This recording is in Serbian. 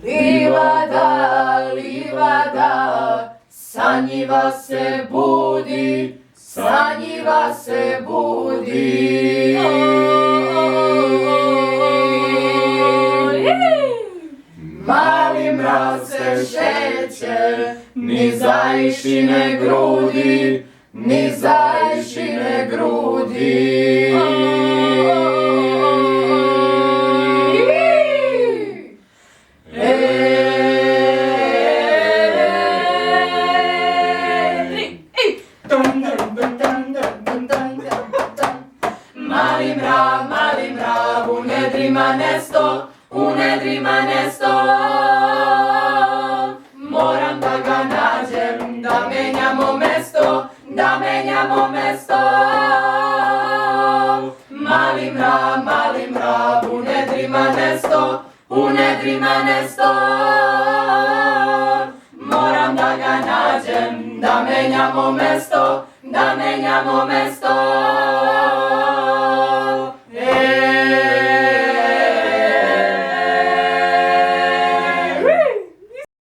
Livada, livada, sa njiva se budi, sa njiva se budi. Mali mraz se šeće, ni zajšine grudi, ni zajšine grudi. Mali mrav, u nedrima nesto, u nedrima nesto. Moram da ga nađem, da menjamo mesto, da menjamo mesto. Mali mrav, u nedrima nesto, u nedrima nesto. Moram da ga nađem, da menjamo mesto, da menjamo mesto.